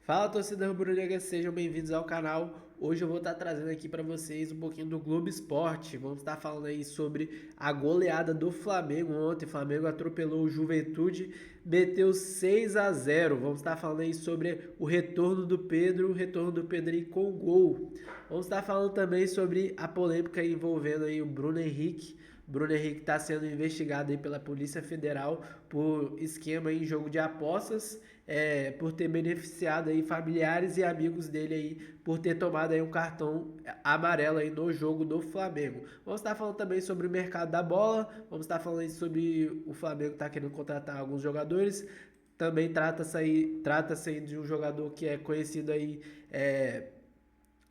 Fala, torcida rubro-negra, sejam bem-vindos ao canal. Hoje eu vou estar trazendo aqui para vocês um pouquinho do Globo Esporte. Vamos estar falando aí sobre a goleada do Flamengo ontem. O Flamengo atropelou o Juventude, meteu 6-0. Vamos estar falando aí sobre o retorno do Pedro aí com gol. Vamos estar falando também sobre a polêmica envolvendo aí o Bruno Henrique. Bruno Henrique está sendo investigado aí pela Polícia Federal por esquema em jogo de apostas, por ter beneficiado aí familiares e amigos dele aí, por ter tomado aí um cartão amarelo aí no jogo do Flamengo. Vamos estar falando também sobre o mercado da bola, vamos estar falando aí sobre o Flamengo estar querendo contratar alguns jogadores. Também trata-se aí de um jogador que é conhecido aí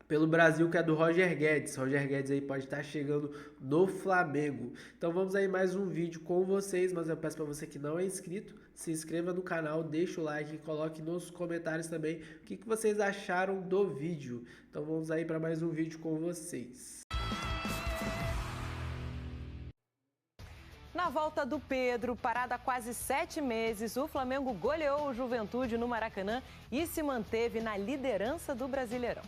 pelo Brasil, que é do Roger Guedes. Roger Guedes aí pode estar chegando no Flamengo. Então vamos aí mais um vídeo com vocês, mas eu peço para você que não é inscrito, se inscreva no canal, deixa o like e coloque nos comentários também o que vocês acharam do vídeo. Então vamos aí para mais um vídeo com vocês. Na volta do Pedro, parada há quase 7 meses, o Flamengo goleou o Juventude no Maracanã e se manteve na liderança do Brasileirão.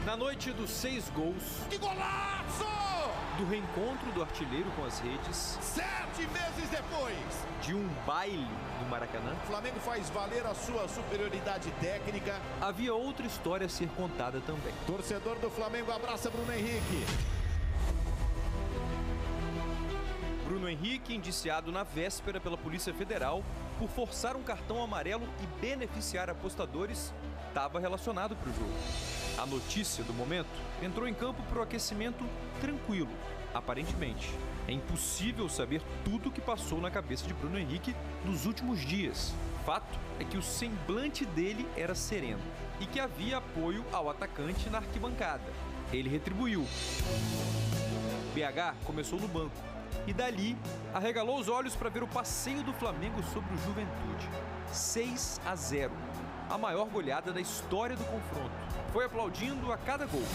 Na noite dos 6 gols, que golaço! Do reencontro do artilheiro com as redes, 7 meses depois, de um baile no Maracanã, o Flamengo faz valer a sua superioridade técnica. Havia outra história a ser contada também. Torcedor do Flamengo abraça Bruno Henrique. Bruno Henrique, indiciado na véspera pela Polícia Federal por forçar um cartão amarelo e beneficiar apostadores, estava relacionado para o jogo. A notícia do momento entrou em campo para o aquecimento tranquilo, aparentemente. É impossível saber tudo o que passou na cabeça de Bruno Henrique nos últimos dias. Fato é que o semblante dele era sereno e que havia apoio ao atacante na arquibancada. Ele retribuiu. BH começou no banco e dali arregalou os olhos para ver o passeio do Flamengo sobre o Juventude. 6-0. A maior goleada da história do confronto. Foi aplaudindo a cada gol.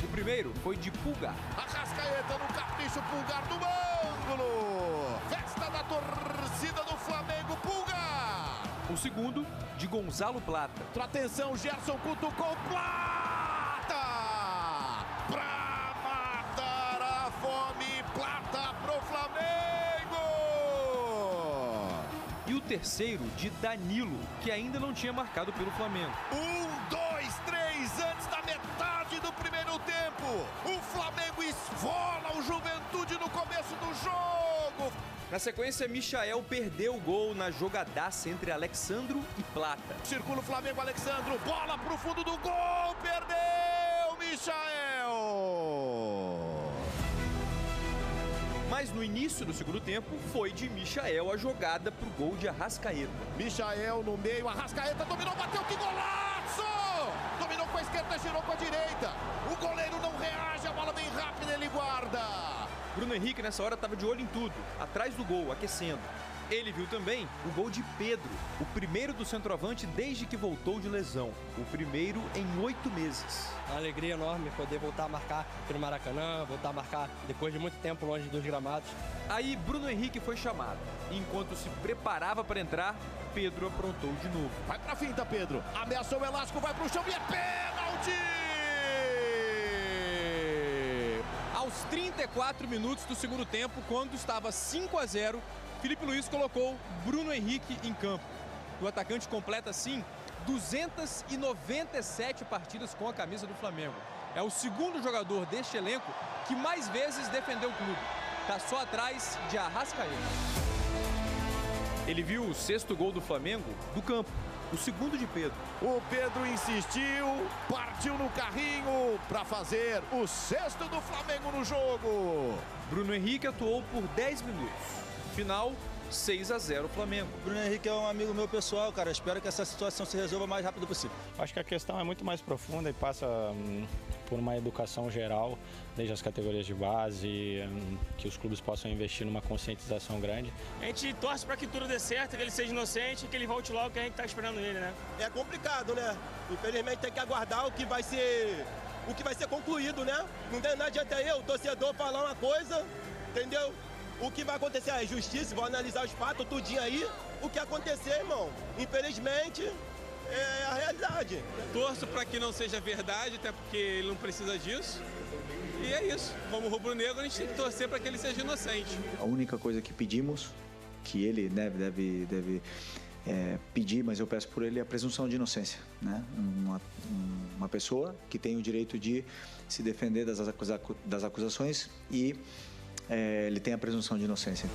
O primeiro foi de Pulgar. Arrascaeta no capricho, Pulgar no ângulo. Festa da torcida do Flamengo, Pulgar. O segundo, de Gonzalo Plata. Atenção, Gerson cutucou Plata. Pra matar a fome, Plata pro Flamengo. E o terceiro, de Danilo, que ainda não tinha marcado pelo Flamengo. 1, 2, 3, antes da metade do primeiro tempo. O Flamengo esfola o Juventude no começo do jogo. Na sequência, Michael perdeu o gol na jogadaça entre Alexandro e Plata. Circula o Flamengo, Alexandro, bola pro fundo do gol, perdeu Michael. Mas no início do segundo tempo, foi de Michael a jogada pro gol de Arrascaeta. Michael no meio, Arrascaeta dominou, bateu, que golaço! Dominou com a esquerda, girou com a direita. O goleiro não reage, a bola bem rápida, ele guarda. Bruno Henrique nessa hora estava de olho em tudo, atrás do gol, aquecendo. Ele viu também o gol de Pedro, o primeiro do centroavante desde que voltou de lesão. O primeiro em 8 meses. Uma alegria enorme poder voltar a marcar aqui no Maracanã, voltar a marcar depois de muito tempo longe dos gramados. Aí Bruno Henrique foi chamado. E enquanto se preparava para entrar, Pedro aprontou de novo. Vai pra finta, Pedro. Ameaçou o elástico, vai pro chão e é pênalti! Aos 34 minutos do segundo tempo, quando estava 5-0, Felipe Luiz colocou Bruno Henrique em campo. O atacante completa, assim, 297 partidas com a camisa do Flamengo. É o segundo jogador deste elenco que mais vezes defendeu o clube. Está só atrás de Arrascaeta. Ele viu o 6º gol do Flamengo do campo, o segundo de Pedro. O Pedro insistiu, partiu no carrinho para fazer o 6º do Flamengo no jogo. Bruno Henrique atuou por 10 minutos. Final, 6-0 Flamengo. Bruno Henrique é um amigo meu pessoal, cara. Espero que essa situação se resolva o mais rápido possível. Acho que a questão é muito mais profunda e passa por uma educação geral, desde as categorias de base, que os clubes possam investir numa conscientização grande. A gente torce para que tudo dê certo, que ele seja inocente, que ele volte logo, que a gente está esperando ele, né? É complicado, né? Infelizmente tem que aguardar o que vai ser concluído, né? Não adianta eu, torcedor, falar uma coisa, entendeu? O que vai acontecer é justiça, vou analisar os fatos, tudinho aí. O que acontecer, irmão, infelizmente, é a realidade. Torço para que não seja verdade, até porque ele não precisa disso. E é isso. Como rubro-negro, a gente tem que torcer para que ele seja inocente. A única coisa que pedimos, que ele deve pedir, mas eu peço por ele, é a presunção de inocência, né? Uma pessoa que tem o direito de se defender das acusações e ele tem a presunção de inocência.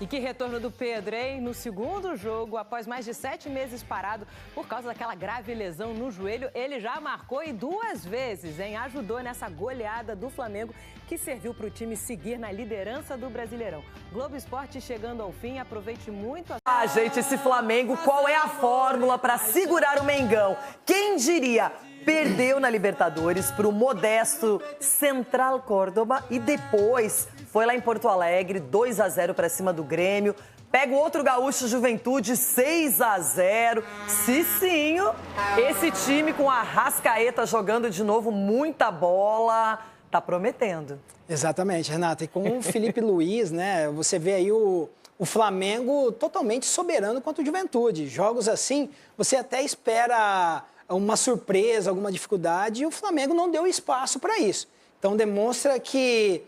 E que retorno do Pedro, hein? No segundo jogo, após mais de 7 meses parado por causa daquela grave lesão no joelho, ele já marcou e 2 vezes, hein? Ajudou nessa goleada do Flamengo, que serviu para o time seguir na liderança do Brasileirão. Globo Esporte chegando ao fim, aproveite muito a... gente, esse Flamengo, qual é a fórmula para segurar o Mengão? Quem diria? Perdeu na Libertadores para o modesto Central Córdoba e depois foi lá em Porto Alegre, 2-0 para cima do Grêmio. Pega o outro gaúcho, Juventude, 6-0. Cicinho, esse time com a Arrascaeta jogando de novo muita bola, tá prometendo. Exatamente, Renata. E com o Felipe Luiz, né, você vê aí o Flamengo totalmente soberano contra o Juventude. Jogos assim, você até espera uma surpresa, alguma dificuldade, e o Flamengo não deu espaço para isso. Então demonstra que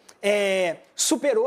superou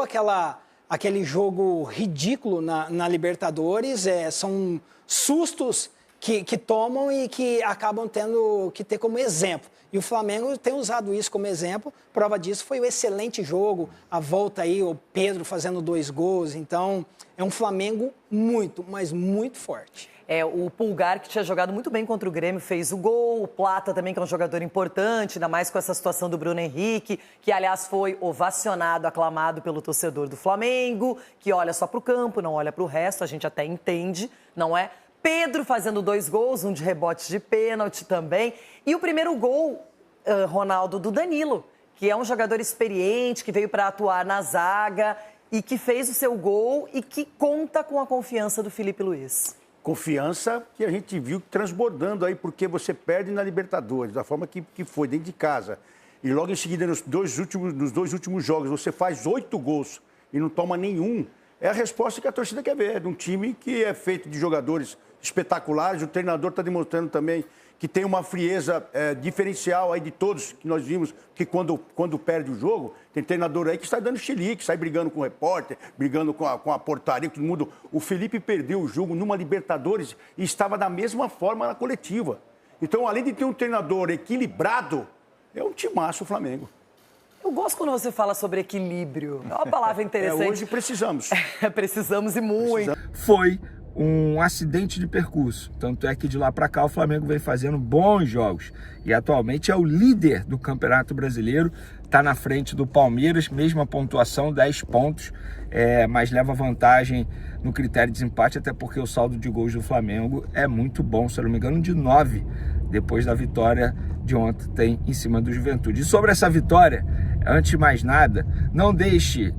aquele jogo ridículo na Libertadores. São sustos que tomam e que acabam tendo que ter como exemplo. E o Flamengo tem usado isso como exemplo. Prova disso foi o excelente jogo, a volta aí, o Pedro fazendo 2 gols. Então, é um Flamengo muito, mas muito forte. O Pulgar, que tinha jogado muito bem contra o Grêmio, fez o gol. O Plata também, que é um jogador importante, ainda mais com essa situação do Bruno Henrique, que, aliás, foi ovacionado, aclamado pelo torcedor do Flamengo, que olha só para o campo, não olha para o resto, a gente até entende, não é? Pedro fazendo 2 gols, um de rebote de pênalti também. E o primeiro gol, Ronaldo, do Danilo, que é um jogador experiente, que veio para atuar na zaga e que fez o seu gol e que conta com a confiança do Felipe Luiz. Confiança que a gente viu transbordando aí, porque você perde na Libertadores, da forma que foi, dentro de casa. E logo em seguida, nos dois últimos jogos, você faz 8 gols e não toma nenhum. É a resposta que a torcida quer ver, de um time que é feito de jogadores espetaculares. O treinador está demonstrando também que tem uma frieza diferencial aí de todos que nós vimos, que quando perde o jogo, tem treinador aí que sai dando chilique, sai brigando com o repórter, brigando com a portaria, todo mundo. O Felipe perdeu o jogo numa Libertadores e estava da mesma forma na coletiva. Então, além de ter um treinador equilibrado, é um timaço o Flamengo. Eu gosto quando você fala sobre equilíbrio. É uma palavra interessante. Hoje precisamos. Precisamos e muito. Foi um acidente de percurso, tanto é que de lá para cá o Flamengo vem fazendo bons jogos e atualmente é o líder do Campeonato Brasileiro, está na frente do Palmeiras, mesma pontuação, 10 pontos, mas leva vantagem no critério de desempate, até porque o saldo de gols do Flamengo é muito bom, se eu não me engano, de 9, depois da vitória de ontem em cima do Juventude. E sobre essa vitória, antes de mais nada, não deixe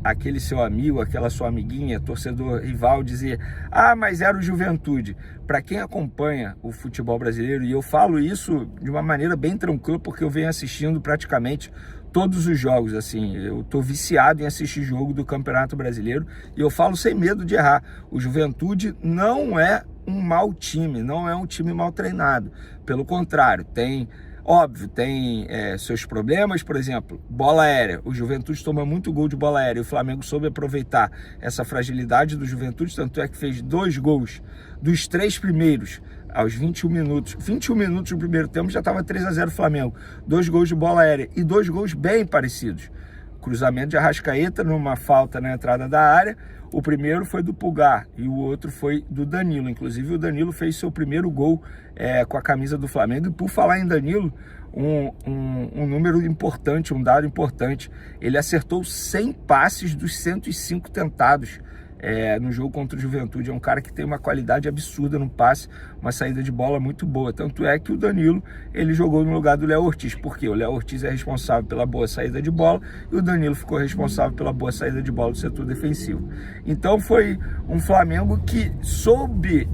aquele seu amigo, aquela sua amiguinha, torcedor rival, dizer: ah, mas era o Juventude. Para quem acompanha o futebol brasileiro, e eu falo isso de uma maneira bem tranquila, porque eu venho assistindo praticamente todos os jogos, assim, eu estou viciado em assistir jogo do Campeonato Brasileiro, e eu falo sem medo de errar. O Juventude não é um mau time, não é um time mal treinado. Pelo contrário, tem seus problemas, por exemplo, bola aérea. O Juventude toma muito gol de bola aérea e o Flamengo soube aproveitar essa fragilidade do Juventude, tanto é que fez 2 gols dos 3 primeiros aos 21 minutos. 21 minutos do primeiro tempo já estava 3-0 Flamengo. 2 gols de bola aérea e 2 gols bem parecidos. Cruzamento de Arrascaeta numa falta na entrada da área. O primeiro foi do Pulgar e o outro foi do Danilo. Inclusive o Danilo fez seu primeiro gol com a camisa do Flamengo. E por falar em Danilo, um número importante, um dado importante. Ele acertou 100 passes dos 105 tentados no jogo contra o Juventude. É um cara que tem uma qualidade absurda no passe, uma saída de bola muito boa. Tanto é que o Danilo, ele jogou no lugar do Léo Ortiz, porque o Léo Ortiz é responsável pela boa saída de bola e o Danilo ficou responsável pela boa saída de bola do setor defensivo. Então foi um Flamengo que soube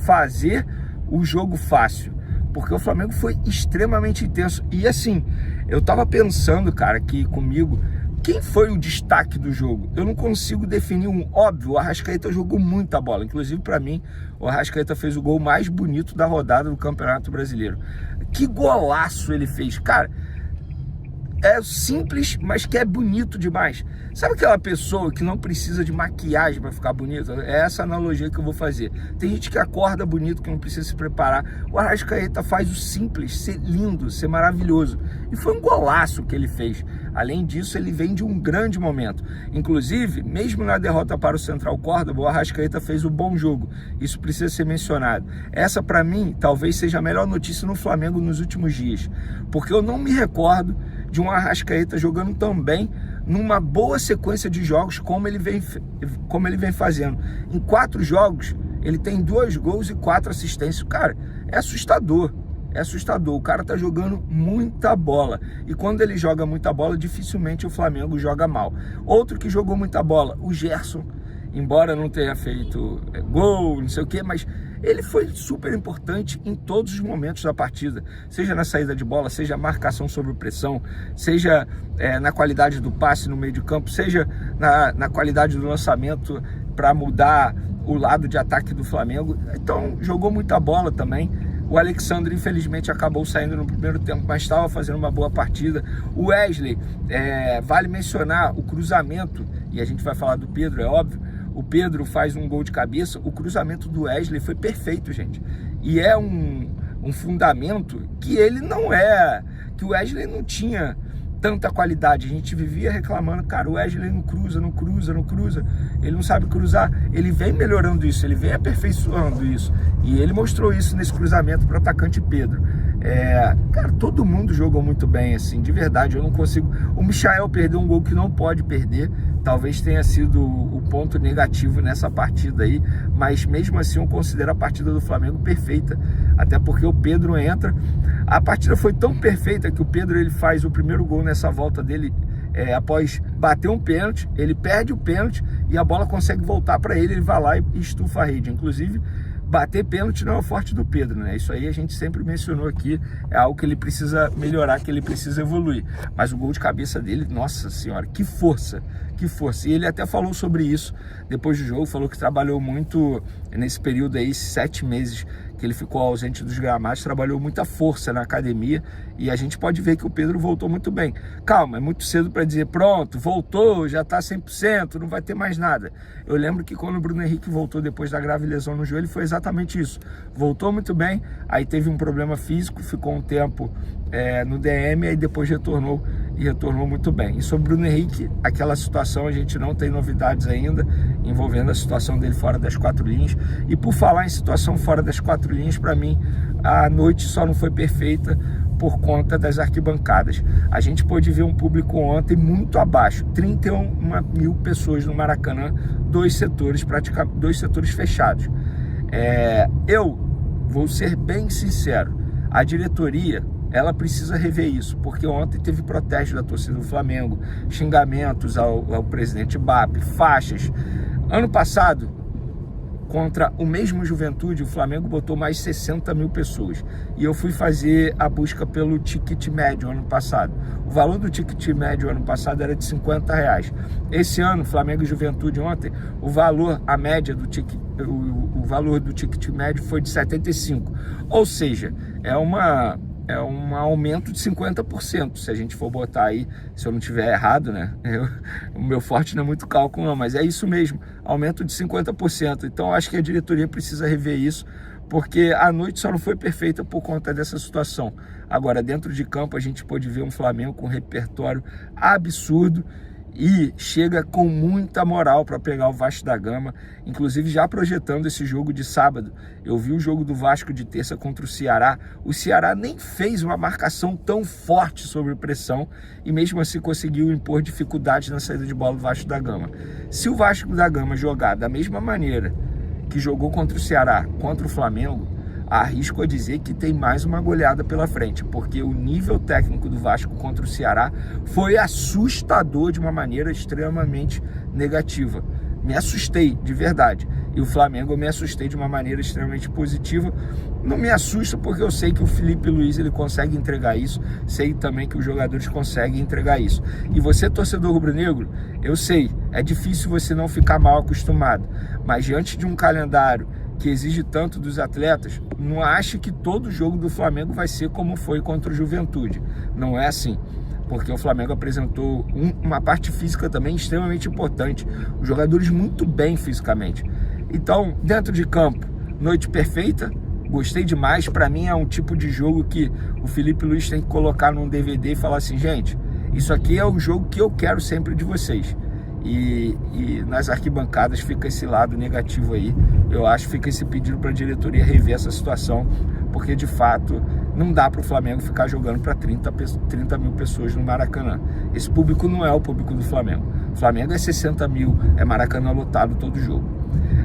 fazer o jogo fácil, porque o Flamengo foi extremamente intenso. E assim, eu tava pensando, cara, que comigo, quem foi o destaque do jogo? Eu não consigo definir um. Óbvio, o Arrascaeta jogou muita bola. Inclusive, para mim, o Arrascaeta fez o gol mais bonito da rodada do Campeonato Brasileiro. Que golaço ele fez, cara. É simples, mas que é bonito demais. Sabe aquela pessoa que não precisa de maquiagem para ficar bonita? É essa analogia que eu vou fazer. Tem gente que acorda bonito, que não precisa se preparar. O Arrascaeta faz o simples ser lindo, ser maravilhoso. E foi um golaço que ele fez. Além disso, ele vem de um grande momento. Inclusive, mesmo na derrota para o Central Córdoba, o Arrascaeta fez um bom jogo. Isso precisa ser mencionado. Essa, para mim, talvez seja a melhor notícia no Flamengo nos últimos dias. Porque eu não me recordo de um Arrascaeta jogando tão bem numa boa sequência de jogos como ele vem fazendo. Em 4 jogos, ele tem 2 gols e 4 assistências. Cara, é assustador. É assustador. O cara tá jogando muita bola. E quando ele joga muita bola, dificilmente o Flamengo joga mal. Outro que jogou muita bola, o Gerson. Embora não tenha feito gol, não sei o quê, mas ele foi super importante em todos os momentos da partida. Seja na saída de bola, seja marcação sob pressão, seja na qualidade do passe no meio de campo, seja na qualidade do lançamento para mudar o lado de ataque do Flamengo. Então, jogou muita bola também. O Alexandre, infelizmente, acabou saindo no primeiro tempo, mas estava fazendo uma boa partida. O Wesley, vale mencionar o cruzamento, e a gente vai falar do Pedro, é óbvio. O Pedro faz um gol de cabeça, o cruzamento do Wesley foi perfeito, gente. E é um fundamento que ele não que o Wesley não tinha tanta qualidade. A gente vivia reclamando, cara, o Wesley não cruza, ele não sabe cruzar. Ele vem melhorando isso, ele vem aperfeiçoando isso. E ele mostrou isso nesse cruzamento para o atacante Pedro. Cara, todo mundo jogou muito bem, assim, de verdade. Eu não consigo. O Michael perdeu um gol que não pode perder. Talvez tenha sido o ponto negativo nessa partida aí, mas mesmo assim eu considero a partida do Flamengo perfeita, até porque o Pedro entra. A partida foi tão perfeita que o Pedro ele faz o primeiro gol nessa volta dele após bater um pênalti, ele perde o pênalti e a bola consegue voltar para ele vai lá e estufa a rede. Inclusive, bater pênalti não é o forte do Pedro, né? Isso aí a gente sempre mencionou aqui, é algo que ele precisa melhorar, que ele precisa evoluir. Mas o gol de cabeça dele, nossa senhora, que força, que força. E ele até falou sobre isso depois do jogo, falou que trabalhou muito nesse período aí, 7 meses que ele ficou ausente dos gramados, trabalhou muita força na academia e a gente pode ver que o Pedro voltou muito bem. Calma, é muito cedo para dizer, pronto, voltou, já está 100%, não vai ter mais nada. Eu lembro que quando o Bruno Henrique voltou depois da grave lesão no joelho, foi exatamente isso. Voltou muito bem, aí teve um problema físico, ficou um tempo no DM, aí depois retornou e retornou muito bem. E sobre o Bruno Henrique, aquela situação a gente não tem novidades ainda, envolvendo a situação dele fora das 4 linhas. E por falar em situação fora das 4 linhas, para mim, a noite só não foi perfeita por conta das arquibancadas. A gente pôde ver um público ontem muito abaixo, 31 mil pessoas no Maracanã, 2 setores fechados. Eu vou ser bem sincero, a diretoria ela precisa rever isso, porque ontem teve protesto da torcida do Flamengo, xingamentos ao presidente BAP, faixas. Ano passado, contra o mesmo Juventude, o Flamengo botou mais 60 mil pessoas. E eu fui fazer a busca pelo ticket médio ano passado. O valor do ticket médio ano passado era de R$50. Esse ano, Flamengo e Juventude ontem, o valor, a média do ticket, o valor do ticket médio foi de 75. Ou seja, é um aumento de 50%, se a gente for botar aí, se eu não tiver errado, né? O meu forte não é muito cálculo não, mas é isso mesmo, aumento de 50%. Então eu acho que a diretoria precisa rever isso, porque a noite só não foi perfeita por conta dessa situação. Agora, dentro de campo, a gente pôde ver um Flamengo com um repertório absurdo, e chega com muita moral para pegar o Vasco da Gama, inclusive já projetando esse jogo de sábado. Eu vi o jogo do Vasco de terça contra o Ceará nem fez uma marcação tão forte sobre pressão e mesmo assim conseguiu impor dificuldades na saída de bola do Vasco da Gama. Se o Vasco da Gama jogar da mesma maneira que jogou contra o Ceará, contra o Flamengo, arrisco a dizer que tem mais uma goleada pela frente, porque o nível técnico do Vasco contra o Ceará foi assustador de uma maneira extremamente negativa. Me assustei, de verdade. e o Flamengo eu me assustei de uma maneira extremamente positiva. Não me assusta porque eu sei que o Filipe Luís ele consegue entregar isso, sei também que os jogadores conseguem entregar isso. E você, torcedor rubro-negro, eu sei, é difícil você não ficar mal acostumado, mas diante de um calendário que exige tanto dos atletas, não ache que todo jogo do Flamengo vai ser como foi contra o Juventude. Não é assim, porque o Flamengo apresentou uma parte física também extremamente importante, os jogadores muito bem fisicamente. Então, dentro de campo, noite perfeita, gostei demais. Para mim é um tipo de jogo que o Filipe Luís tem que colocar num DVD e falar assim, gente, isso aqui é o jogo que eu quero sempre de vocês. E nas arquibancadas fica esse lado negativo aí. Eu acho que fica esse pedido para a diretoria rever essa situação, porque de fato não dá para o Flamengo ficar jogando para 30 mil pessoas no Maracanã. Esse público não é o público do Flamengo. O Flamengo é 60 mil, é Maracanã lotado todo jogo.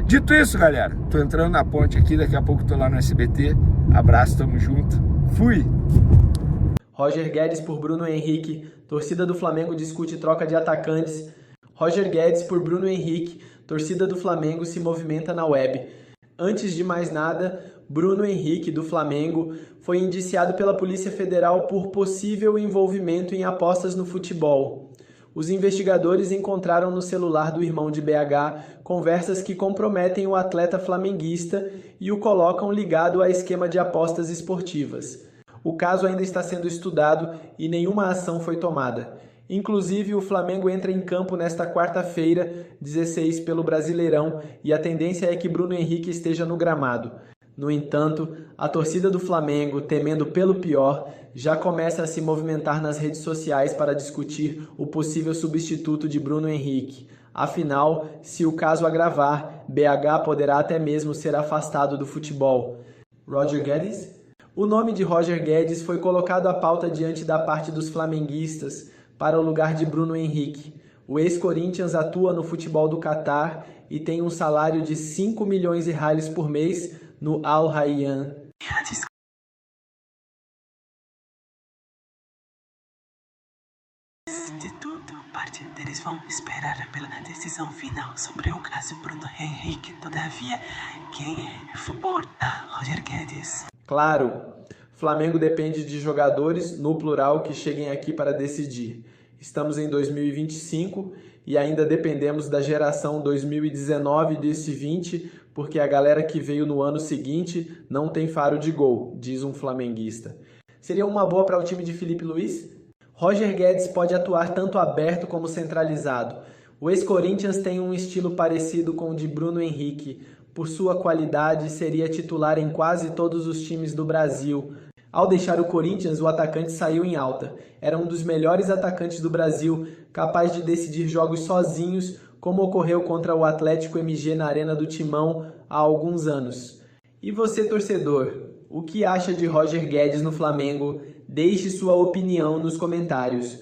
Dito isso, galera, tô entrando na ponte aqui, daqui a pouco tô lá no SBT. Abraço, tamo junto. Fui! Roger Guedes por Bruno Henrique. Torcida do Flamengo discute troca de atacantes. Roger Guedes por Bruno Henrique. Torcida do Flamengo se movimenta na web. Antes de mais nada, Bruno Henrique, do Flamengo, foi indiciado pela Polícia Federal por possível envolvimento em apostas no futebol. Os investigadores encontraram no celular do irmão de BH conversas que comprometem o atleta flamenguista e o colocam ligado a esquema de apostas esportivas. O caso ainda está sendo estudado e nenhuma ação foi tomada. Inclusive, o Flamengo entra em campo nesta quarta-feira, 16, pelo Brasileirão, e a tendência é que Bruno Henrique esteja no gramado. No entanto, a torcida do Flamengo, temendo pelo pior, já começa a se movimentar nas redes sociais para discutir o possível substituto de Bruno Henrique. Afinal, se o caso agravar, BH poderá até mesmo ser afastado do futebol. Roger Guedes? O nome de Roger Guedes foi colocado à pauta diante da parte dos flamenguistas para o lugar de Bruno Henrique. O ex-Corinthians atua no futebol do Catar e tem um salário de 5 milhões de reais por mês no Al Rayyan. De tudo, parte deles vão esperar pela decisão final sobre o caso Bruno Henrique. Todavia, quem suporta Roger Guedes? Claro, Flamengo depende de jogadores, no plural, que cheguem aqui para decidir. Estamos em 2025 e ainda dependemos da geração 2019 desse 20, porque a galera que veio no ano seguinte não tem faro de gol, diz um flamenguista. Seria uma boa para o time de Filipe Luís? Roger Guedes pode atuar tanto aberto como centralizado. O ex-Corinthians tem um estilo parecido com o de Bruno Henrique. Por sua qualidade, seria titular em quase todos os times do Brasil. Ao deixar o Corinthians, o atacante saiu em alta. Era um dos melhores atacantes do Brasil, capaz de decidir jogos sozinhos, como ocorreu contra o Atlético MG na Arena do Timão há alguns anos. E você, torcedor, o que acha de Roger Guedes no Flamengo? Deixe sua opinião nos comentários.